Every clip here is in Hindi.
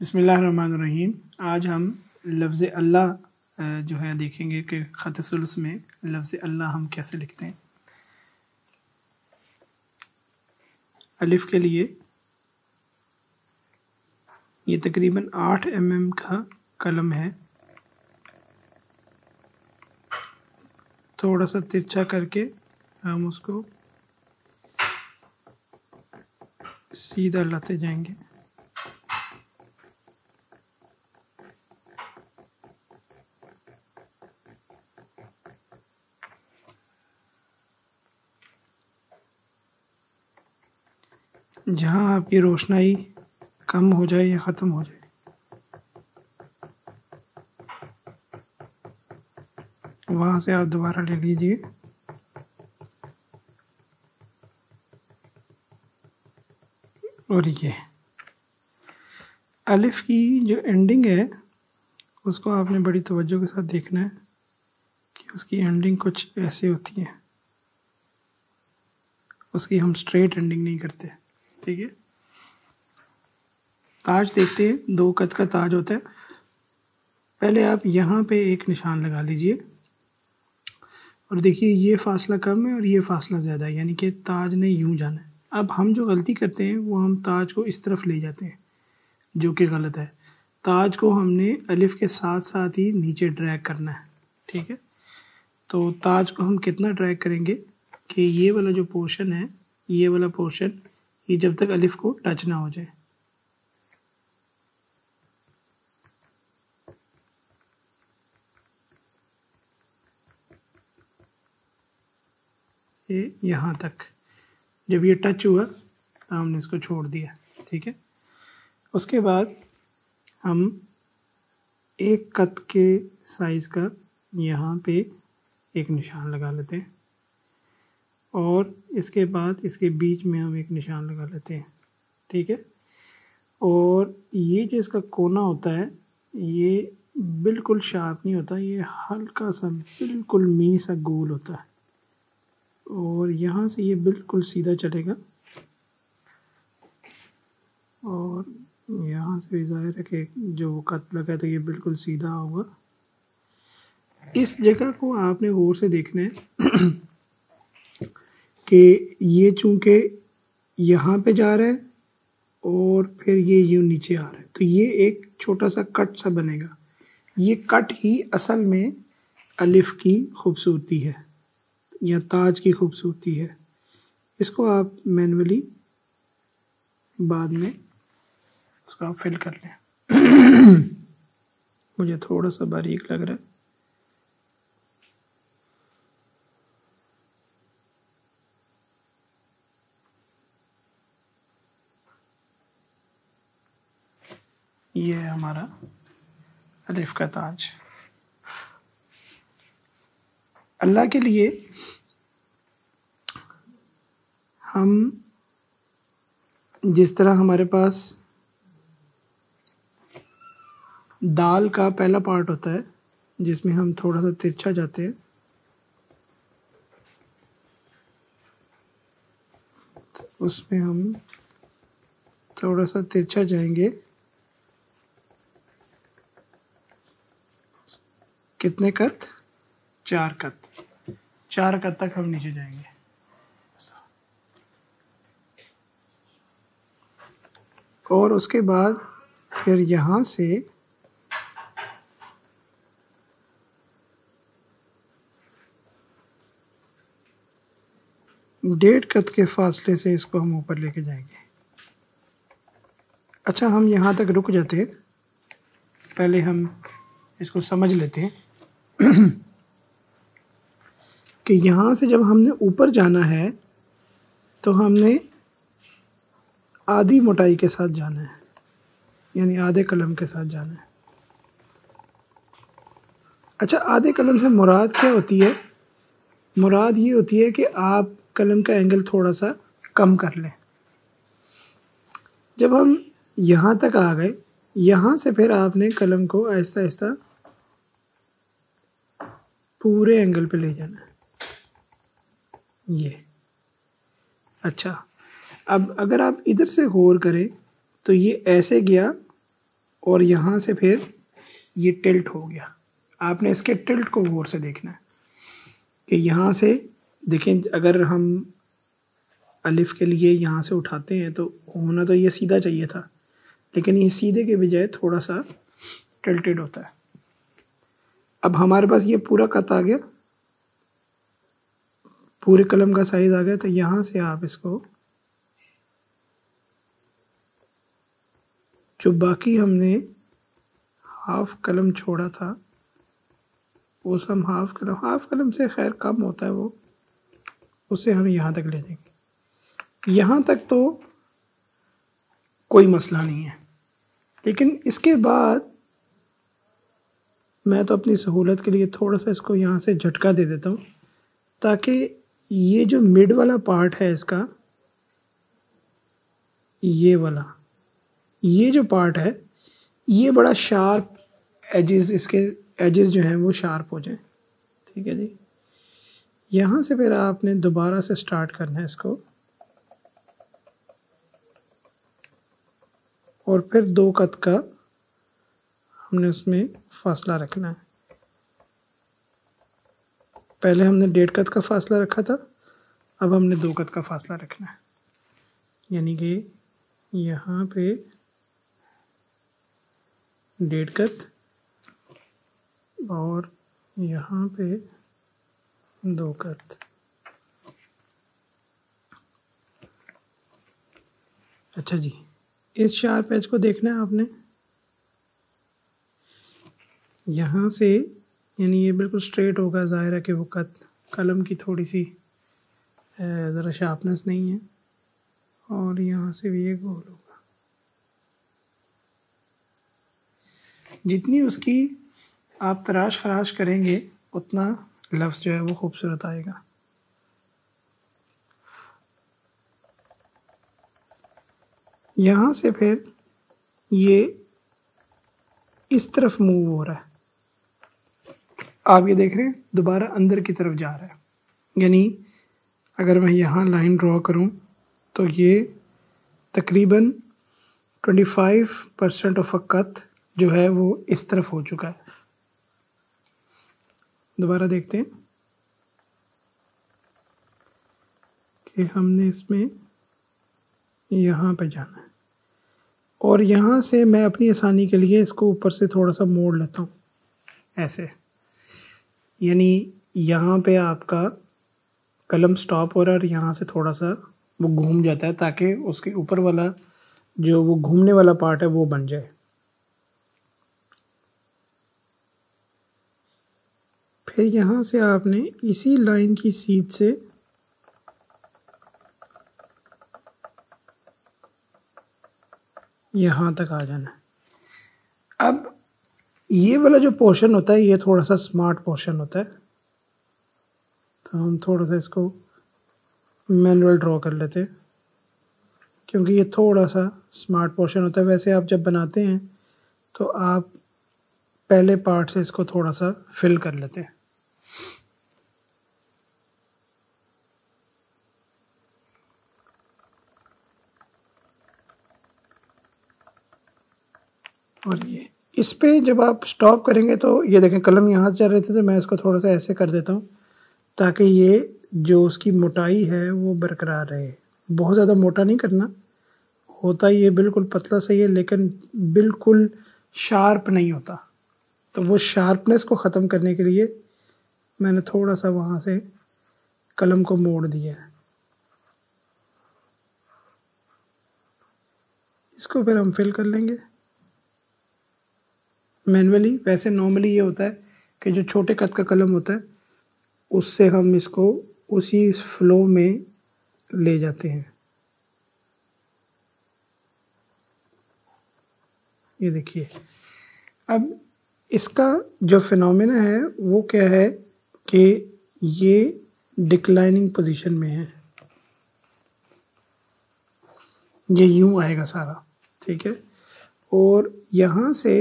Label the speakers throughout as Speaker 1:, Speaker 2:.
Speaker 1: बिस्मिल्लाहिर्रहमानिर्रहीम। आज हम लफ्ज़ अल्लाह जो है देखेंगे कि ख़त सुलस में लफ्ज़ अल्लाह हम कैसे लिखते हैं। अलिफ़ के लिए ये तकरीबन 8 mm का कलम है, थोड़ा सा तिरछा करके हम उसको सीधा लाते जाएंगे। जहाँ आपकी रोशनाई कम हो जाए या ख़त्म हो जाए, वहाँ से आप दोबारा ले लीजिए। और ये अलिफ़ की जो एंडिंग है उसको आपने बड़ी तवज्जो के साथ देखना है कि उसकी एंडिंग कुछ ऐसे होती है। उसकी हम स्ट्रेट एंडिंग नहीं करते, ठीक है। ताज देखते हैं, 2 कत का ताज होता है। पहले आप यहाँ पे एक निशान लगा लीजिए और देखिए ये फासला कम है और ये फासला ज़्यादा है, यानी कि ताज ने यूँ जाना है। अब हम जो गलती करते हैं वो हम ताज को इस तरफ ले जाते हैं, जो कि गलत है। ताज को हमने अलिफ़ के साथ साथ ही नीचे ड्रैग करना है, ठीक है। तो ताज को हम कितना ड्रैग करेंगे कि ये वाला जो पोर्शन है, ये वाला पोर्शन, ये जब तक अलिफ़ को टच ना हो जाए। ये यहाँ तक जब ये टच हुआ तो हमने इसको छोड़ दिया, ठीक है। उसके बाद हम एक कत के साइज़ का यहाँ पे एक निशान लगा लेते हैं और इसके बाद इसके बीच में हम एक निशान लगा लेते हैं, ठीक है। और ये जो इसका कोना होता है ये बिल्कुल शार्प नहीं होता, ये हल्का सा बिल्कुल मिनी सा गोल होता है और यहाँ से ये बिल्कुल सीधा चलेगा और यहाँ से भी ज़ाहिर है कि जो कत लगा है तो ये बिल्कुल सीधा होगा। इस जगह को आपने गौर से देखना है कि ये चूँकि यहाँ पे जा रहा है और फिर ये यूँ नीचे आ रहा है, तो ये एक छोटा सा कट सा बनेगा। ये कट ही असल में अलिफ़ की खूबसूरती है या ताज की खूबसूरती है। इसको आप मैनुअली बाद में उसको आप फिल कर लें। मुझे थोड़ा सा बारीक लग रहा है। ये है हमारा अलिफ़ का ताज। अल्लाह के लिए हम जिस तरह हमारे पास दाल का पहला पार्ट होता है जिसमें हम थोड़ा सा तिरछा जाते हैं, तो उसमें हम थोड़ा सा तिरछा जाएंगे। कितने कत? 4 कत। 4 कत तक हम नीचे जाएंगे। और उसके बाद फिर यहाँ से डेढ़ कत के फासले से इसको हम ऊपर लेके जाएंगे। अच्छा, हम यहाँ तक रुक जाते हैं, पहले हम इसको समझ लेते हैं कि यहाँ से जब हमने ऊपर जाना है तो हमने आधी मोटाई के साथ जाना है, यानी आधे कलम के साथ जाना है। अच्छा, आधे कलम से मुराद क्या होती है? मुराद ये होती है कि आप कलम का एंगल थोड़ा सा कम कर लें। जब हम यहाँ तक आ गए, यहाँ से फिर आपने कलम को आहिस्ता आहिस्ता पूरे एंगल पे ले जाना है, ये। अच्छा, अब अगर आप इधर से गौर करें तो ये ऐसे गया और यहाँ से फिर ये टिल्ट हो गया। आपने इसके टिल्ट को गौर से देखना है कि यहाँ से देखें, अगर हम अलिफ के लिए यहाँ से उठाते हैं तो होना तो ये सीधा चाहिए था, लेकिन ये सीधे के बजाय थोड़ा सा टिल्टेड होता है। अब हमारे पास ये पूरा कत आ गया, पूरे कलम का साइज आ गया। तो यहाँ से आप इसको जो बाकी हमने हाफ कलम छोड़ा था वो सब हाफ कलम से खैर कम होता है वो, उसे हम यहाँ तक ले जाएंगे। यहाँ तक तो कोई मसला नहीं है, लेकिन इसके बाद मैं तो अपनी सहूलत के लिए थोड़ा सा इसको यहाँ से झटका दे देता हूँ, ताकि ये जो मिड वाला पार्ट है इसका, ये वाला, ये जो पार्ट है ये बड़ा शार्प एजेस, इसके एजेस जो हैं वो शार्प हो जाएं। ठीक है जी। यहाँ से फिर आपने दोबारा से स्टार्ट करना है इसको, और फिर 2 कत का हमने उसमें फासला रखना है। पहले हमने 1.5 कत का फासला रखा था, अब हमने 2 कत का फासला रखना है। यानी कि यहाँ पे 1.5 कत और यहाँ पे 2 कत। अच्छा जी, इस शार्प एज को देखना है आपने। यहाँ से यानी ये बिल्कुल स्ट्रेट होगा, ज़ाहिर है कि वो कत कलम की थोड़ी सी ज़रा शार्पनेस नहीं है, और यहाँ से भी ये गोल होगा। जितनी उसकी आप तराश खराश करेंगे उतना लफ्ज़ जो है वो खूबसूरत आएगा। यहाँ से फिर ये इस तरफ मूव हो रहा है, आप ये देख रहे हैं दोबारा अंदर की तरफ जा रहा है। यानी अगर मैं यहाँ लाइन ड्रॉ करूँ तो ये तकरीबन 25% ऑफ अ कत जो है वो इस तरफ हो चुका है। दोबारा देखते हैं कि हमने इसमें यहाँ पे जाना है, और यहाँ से मैं अपनी आसानी के लिए इसको ऊपर से थोड़ा सा मोड़ लेता हूँ ऐसे। यानी यहाँ पे आपका कलम स्टॉप हो रहा है और यहाँ से थोड़ा सा वो घूम जाता है, ताकि उसके ऊपर वाला जो वो घूमने वाला पार्ट है वो बन जाए। फिर यहाँ से आपने इसी लाइन की सीध से यहाँ तक आ जाना है। अब ये वाला जो पोर्शन होता है ये थोड़ा सा स्मार्ट पोर्शन होता है, तो हम थोड़ा सा इसको मैनुअल ड्रॉ कर लेते हैं, क्योंकि ये थोड़ा सा स्मार्ट पोर्शन होता है। वैसे आप जब बनाते हैं तो आप पहले पार्ट से इसको थोड़ा सा फिल कर लेते हैं। और ये इस पे जब आप स्टॉप करेंगे तो ये देखें कलम यहाँ से चल रहे थे, तो मैं इसको थोड़ा सा ऐसे कर देता हूँ ताकि ये जो उसकी मोटाई है वो बरकरार रहे। बहुत ज़्यादा मोटा नहीं करना होता, ये बिल्कुल पतला सही है, लेकिन बिल्कुल शार्प नहीं होता। तो वो शार्पनेस को ख़त्म करने के लिए मैंने थोड़ा सा वहाँ से कलम को मोड़ दिया है। इसको फिर हम फिल कर लेंगे मैनुअली। वैसे नॉर्मली ये होता है कि जो छोटे कद का कलम होता है उससे हम इसको उसी फ्लो में ले जाते हैं। ये देखिए, अब इसका जो फिनोमेना है वो क्या है कि ये डिक्लाइनिंग पोजीशन में है, ये यूं आएगा सारा, ठीक है। और यहाँ से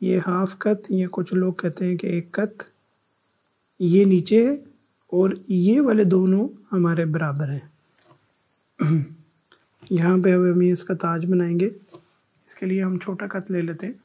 Speaker 1: ये हाफ कत, ये कुछ लोग कहते हैं कि 1 कत, ये नीचे है और ये वाले दोनों हमारे बराबर हैं। यहाँ पे हम इसका ताज बनाएंगे, इसके लिए हम छोटा कत ले लेते हैं।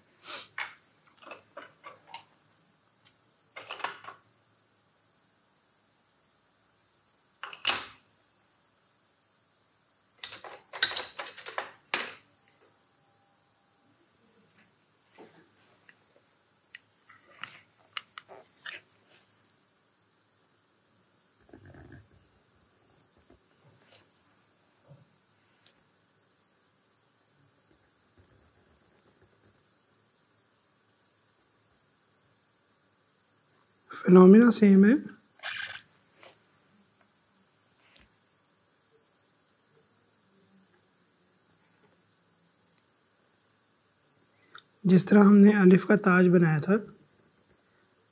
Speaker 1: फिनोमिना सेम है। जिस तरह हमने अलिफ का ताज बनाया था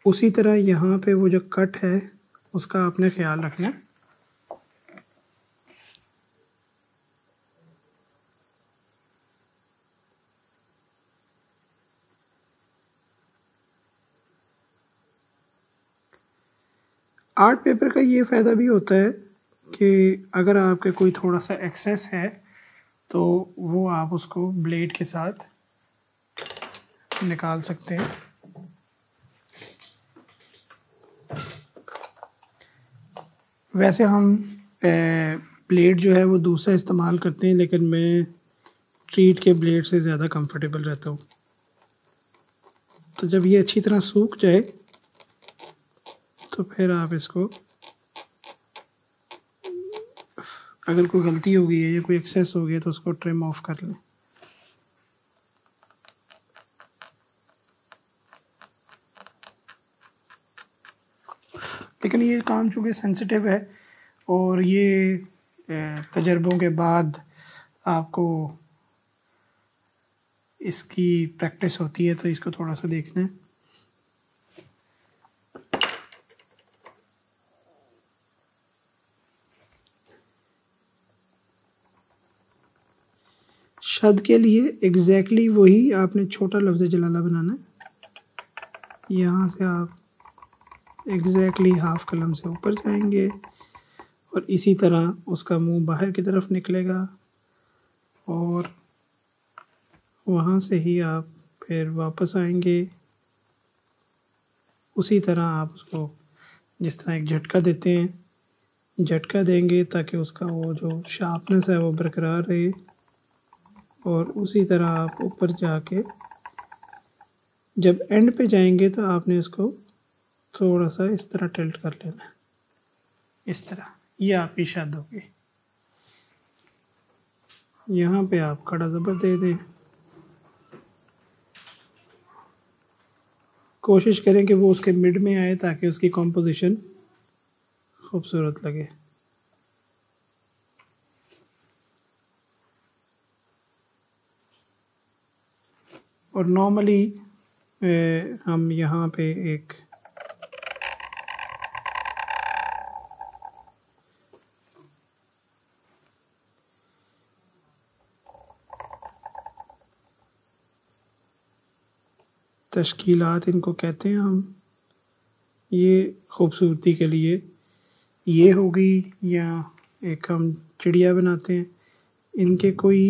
Speaker 1: उसी तरह यहाँ पे वो जो कट है उसका आपने ख्याल रखना है। आर्ट पेपर का ये फ़ायदा भी होता है कि अगर आपके कोई थोड़ा सा एक्सेस है तो वो आप उसको ब्लेड के साथ निकाल सकते हैं। वैसे हम ब्लेड जो है वो दूसरा इस्तेमाल करते हैं, लेकिन मैं ट्रीट के ब्लेड से ज़्यादा कंफर्टेबल रहता हूँ। तो जब ये अच्छी तरह सूख जाए तो फिर आप इसको, अगर कोई गलती हो गई है या कोई एक्सेस हो गया तो उसको ट्रिम ऑफ कर लें। लेकिन ये काम चूँकि सेंसिटिव है और ये तजर्बों के बाद आपको इसकी प्रैक्टिस होती है, तो इसको थोड़ा सा देखना है। शद के लिए एग्जैक्टली वही आपने छोटा लफ्ज़ जलाला बनाना है। यहाँ से आप एग्जैक्टली हाफ कलम से ऊपर जाएंगे और इसी तरह उसका मुंह बाहर की तरफ निकलेगा और वहाँ से ही आप फिर वापस आएंगे। उसी तरह आप उसको जिस तरह एक झटका देते हैं, झटका देंगे ताकि उसका वो जो शार्पनेस है वो बरकरार रहे। और उसी तरह आप ऊपर जाके जब एंड पे जाएंगे तो आपने इसको थोड़ा सा इस तरह टिल्ट कर लेना है, इस तरह। ये आपकी शद होगी। यहाँ पे आप खड़ा ज़बर दे दें। कोशिश करें कि वो उसके मिड में आए ताकि उसकी कॉम्पोजिशन खूबसूरत लगे। और नॉर्मली हम यहाँ पे एक तश्कीलात इनको कहते हैं हम, ये खूबसूरती के लिए ये होगी, या एक हम चिड़िया बनाते हैं, इनके कोई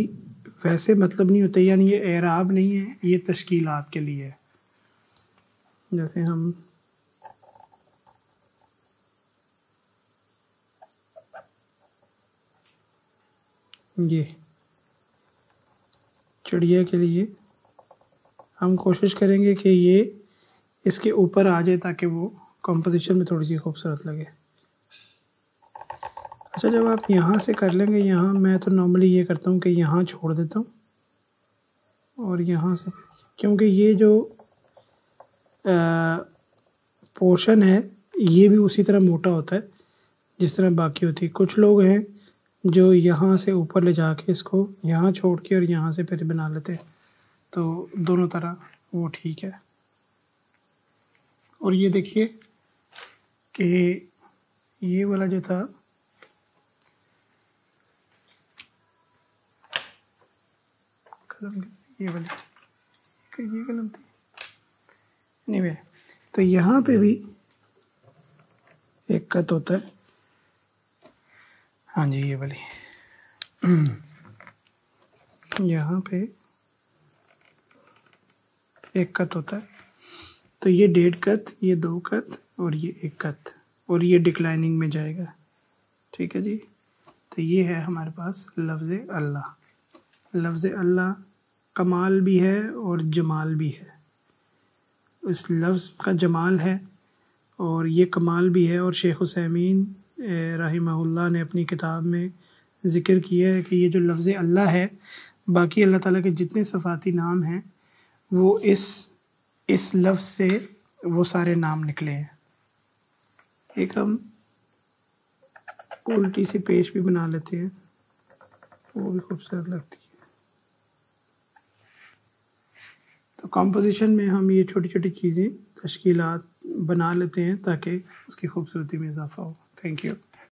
Speaker 1: वैसे मतलब नहीं होते, यानी ये एराब नहीं है, ये तश्कीलात के लिए है। जैसे हम ये चिड़िया के लिए हम कोशिश करेंगे कि ये इसके ऊपर आ जाए ताकि वो कंपोजिशन में थोड़ी सी खूबसूरत लगे। अच्छा, जब आप यहाँ से कर लेंगे, यहाँ मैं तो नॉर्मली ये करता हूँ कि यहाँ छोड़ देता हूँ और यहाँ से, क्योंकि ये जो पोर्शन है ये भी उसी तरह मोटा होता है जिस तरह बाकी होती है। कुछ लोग हैं जो यहाँ से ऊपर ले जाके इसको यहाँ छोड़ के और यहाँ से फिर बना लेते हैं, तो दोनों तरह वो ठीक है। और ये देखिए कि ये वाला जो था कलम, ये वाली ये कलम थी नहीं, तो यहाँ पे भी एक कत होता है। हाँ जी, ये वाली यहाँ पे एक कत होता है। तो ये 1.5 कत, ये 2 कत और ये 1 कत, और ये डिक्लाइनिंग में जाएगा। ठीक है जी। तो ये है हमारे पास लफ्ज़ अल्लाह। लफ्ज़ अल्लाह कमाल भी है और जमाल भी है। इस लफ्ज़ का जमाल है और ये कमाल भी है, और शेख उसैमीन रहिमहुल्लाह ने अपनी किताब में ज़िक्र किया है कि ये जो लफ्ज़ अल्लाह है, बाकी अल्लाह ताला के जितने सफ़ाती नाम हैं वो इस लफ्ज़ से वो सारे नाम निकले हैं। एक हम उल्टी सी पेश भी बना लेते हैं, वो भी खूबसूरत लगती है। तो कंपोजिशन में हम ये छोटी छोटी चीज़ें तश्कीलात बना लेते हैं ताकि उसकी खूबसूरती में इजाफ़ा हो। Thank you.